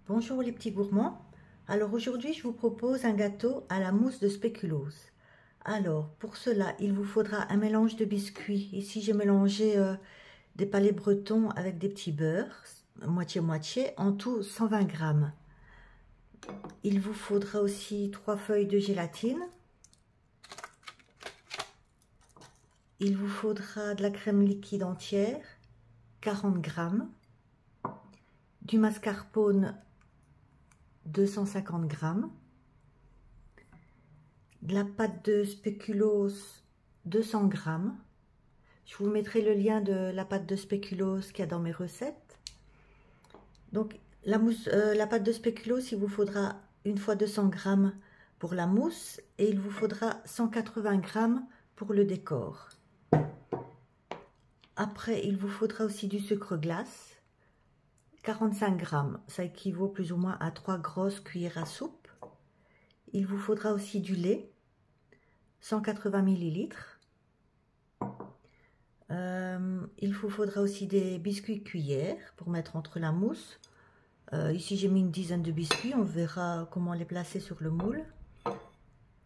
Bonjour les petits gourmands. Alors aujourd'hui je vous propose un gâteau à la mousse de spéculoos. Alors pour cela il vous faudra un mélange de biscuits. Ici j'ai mélangé des palets bretons avec des petits beurres, moitié-moitié, en tout 120 grammes. Il vous faudra aussi 3 feuilles de gélatine. Il vous faudra de la crème liquide entière, 40 grammes. Du mascarpone, 250 grammes. De la pâte de spéculoos, 200 grammes. Je vous mettrai le lien de la pâte de spéculoos qu'il y a dans mes recettes. Donc la pâte de spéculoos, il vous faudra une fois 200 grammes pour la mousse et il vous faudra 180 grammes pour le décor. Après, il vous faudra aussi du sucre glace, 45 grammes. Ça équivaut plus ou moins à 3 grosses cuillères à soupe. Il vous faudra aussi du lait, 180 millilitres. Il vous faudra aussi des biscuits cuillères pour mettre entre la mousse. Ici j'ai mis une dizaine de biscuits, on verra comment les placer sur le moule.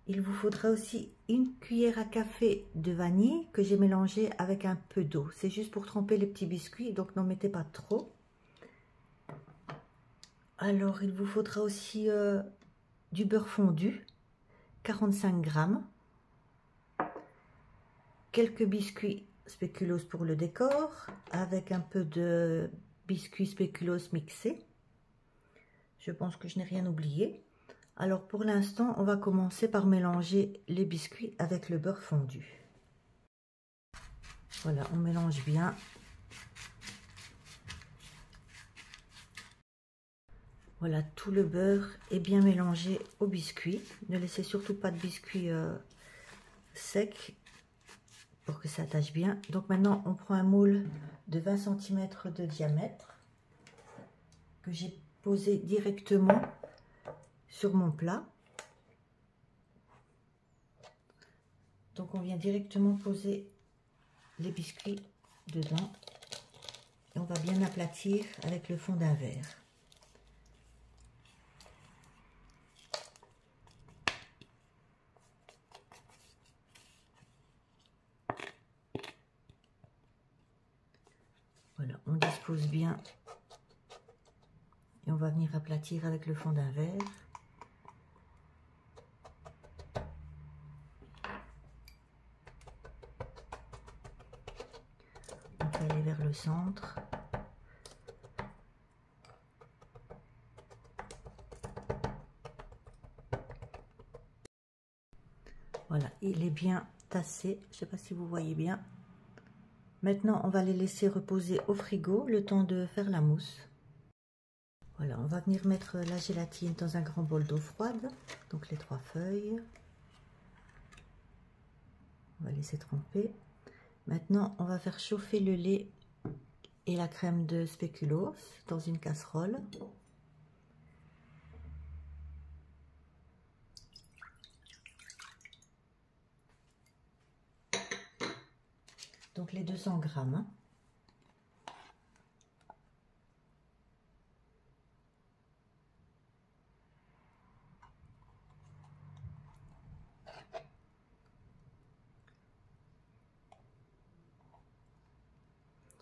Il vous faudra aussi une cuillère à café de vanille que j'ai mélangé avec un peu d'eau. C'est juste pour tremper les petits biscuits, donc n'en mettez pas trop. Alors il vous faudra aussi du beurre fondu, 45 grammes. Quelques biscuits spéculoos pour le décor, avec un peu de biscuits spéculoos mixés. Je pense que je n'ai rien oublié. Alors pour l'instant, on va commencer par mélanger les biscuits avec le beurre fondu. Voilà, on mélange bien. Voilà, tout le beurre est bien mélangé au biscuit. Ne laissez surtout pas de biscuits secs pour que ça attache bien. Donc maintenant, on prend un moule de 20 cm de diamètre que j'ai posé directement sur mon plat. Donc on vient directement poser les biscuits dedans et on va bien aplatir avec le fond d'un verre. Voilà, on dispose bien et on va venir aplatir avec le fond d'un verre. On va aller vers le centre. Voilà, il est bien tassé, je ne sais pas si vous voyez bien. Maintenant, on va les laisser reposer au frigo le temps de faire la mousse. Voilà, on va venir mettre la gélatine dans un grand bol d'eau froide, donc les 3 feuilles. On va laisser tremper. Maintenant, on va faire chauffer le lait et la crème de spéculoos dans une casserole. Donc les 200 grammes.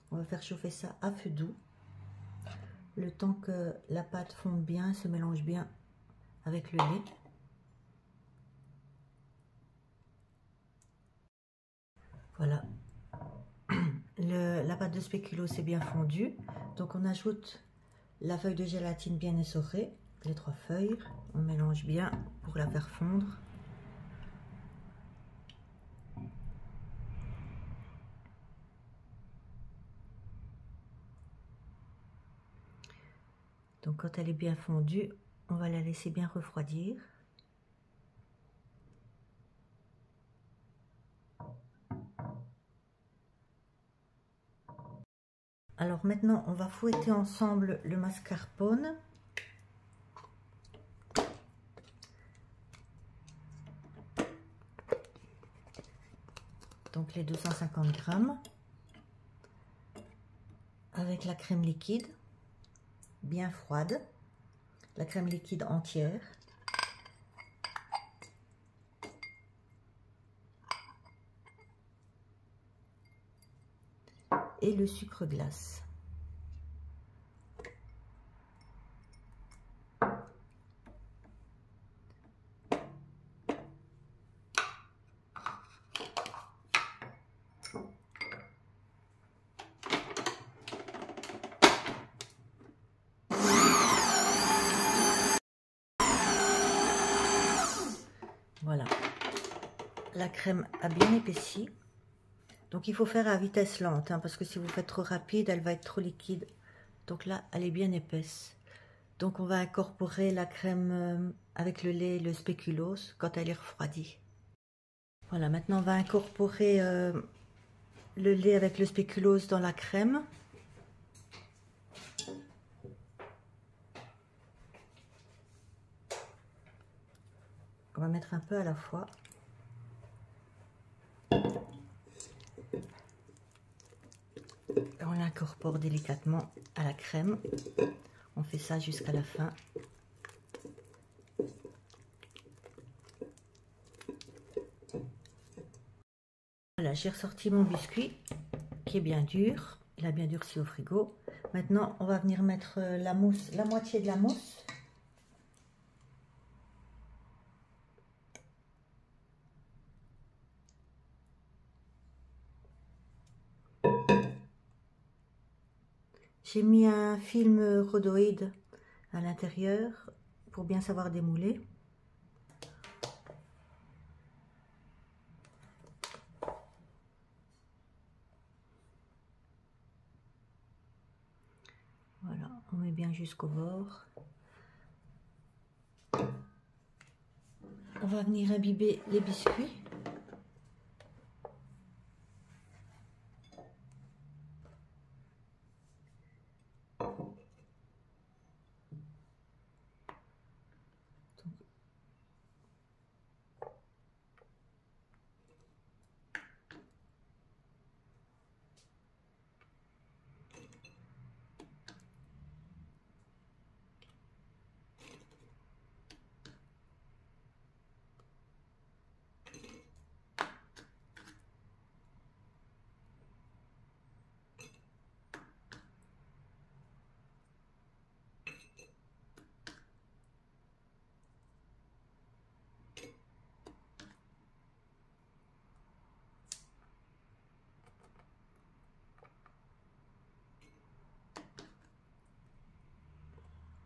On va faire chauffer ça à feu doux, le temps que la pâte fonde bien, se mélange bien avec le lait. Voilà, la pâte de spéculoos est bien fondue, donc on ajoute la feuille de gélatine bien essorée, les 3 feuilles, on mélange bien pour la faire fondre. Donc quand elle est bien fondue, on va la laisser bien refroidir. Alors maintenant, on va fouetter ensemble le mascarpone. Donc les 250 grammes. Avec la crème liquide, bien froide. la crème liquide entière. Et le sucre glace. Voilà, la crème a bien épaissi. Donc il faut faire à vitesse lente, hein, parce que si vous faites trop rapide, elle va être trop liquide. Donc là, elle est bien épaisse. Donc on va incorporer la crème avec le lait et le spéculoos quand elle est refroidie. Voilà, maintenant on va incorporer le lait avec le spéculoos dans la crème. On va mettre un peu à la fois. On l'incorpore délicatement à la crème. On fait ça jusqu'à la fin. Voilà, j'ai ressorti mon biscuit qui est bien dur. Il a bien durci au frigo. Maintenant, on va venir mettre la mousse, la moitié de la mousse. J'ai mis un film rhodoïde à l'intérieur pour bien savoir démouler. Voilà, on met bien jusqu'au bord. On va venir imbiber les biscuits.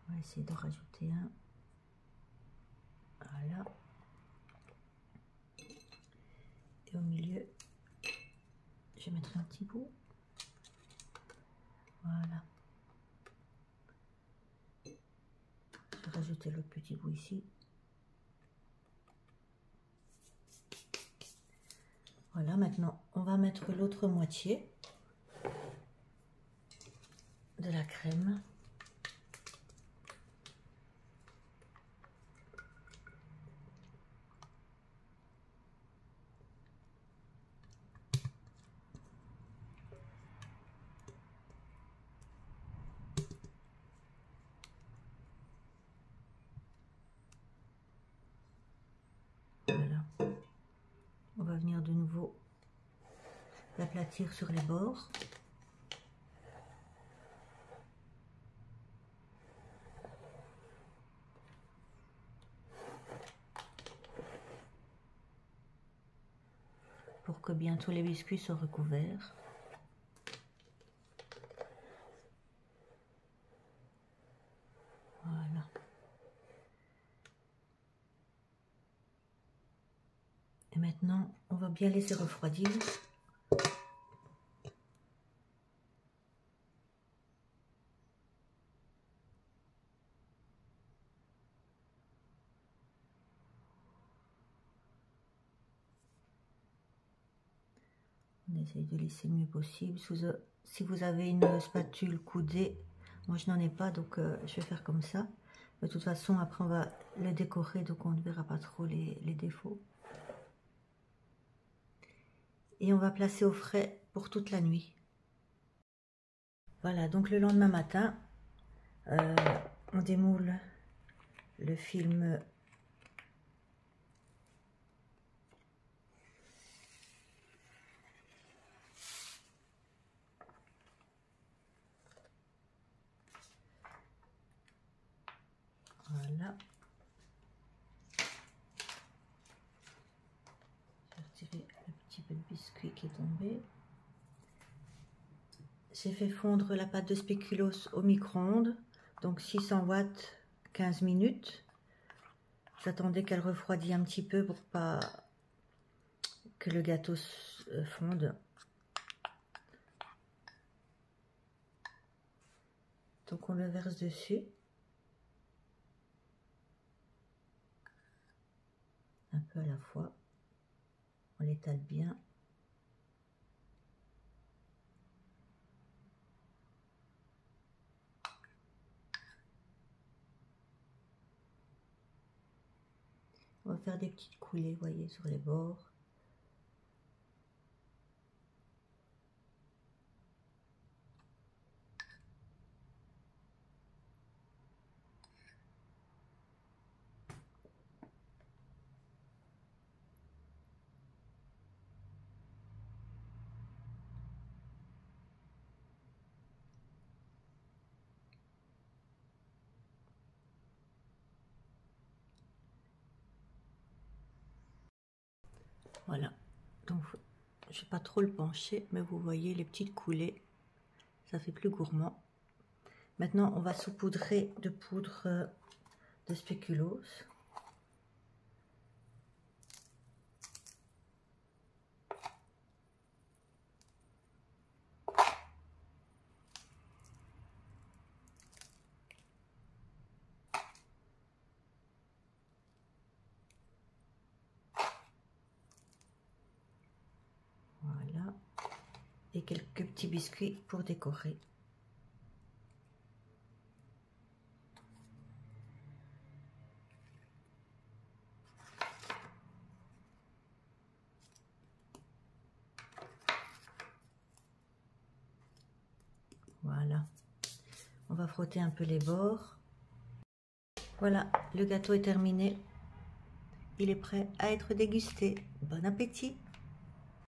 On va essayer de rajouter un. Voilà. Et au milieu, je vais mettre un petit bout. Voilà. Je vais rajouter l'autre petit bout ici. Voilà, maintenant, on va mettre l'autre moitié de la crème. Voilà. On va venir de nouveau l'aplatir sur les bords. Pour que bientôt les biscuits soient recouverts. Voilà. Et maintenant, on va bien laisser refroidir. On essaye de laisser le mieux possible. Si vous avez une spatule coudée, moi je n'en ai pas, donc je vais faire comme ça. De toute façon, après on va le décorer, donc on ne verra pas trop les défauts. Et on va placer au frais pour toute la nuit. Voilà, donc le lendemain matin, on démoule le film voilà. Je vais retirer le petit peu de biscuit qui est tombé. J'ai fait fondre la pâte de spéculoos au micro-ondes, donc 600 watts, 15 minutes. J'attendais qu'elle refroidisse un petit peu pour pas que le gâteau fonde. Donc on le verse dessus. Un peu à la fois. On l'étale bien. On va faire des petites coulées, vous voyez, sur les bords. Voilà, donc je ne vais pas trop le pencher, mais vous voyez les petites coulées, ça fait plus gourmand. Maintenant, on va saupoudrer de poudre de spéculoos. Voilà, et quelques petits biscuits pour décorer. Voilà, on va frotter un peu les bords. Voilà, le gâteau est terminé. Il est prêt à être dégusté. Bon appétit!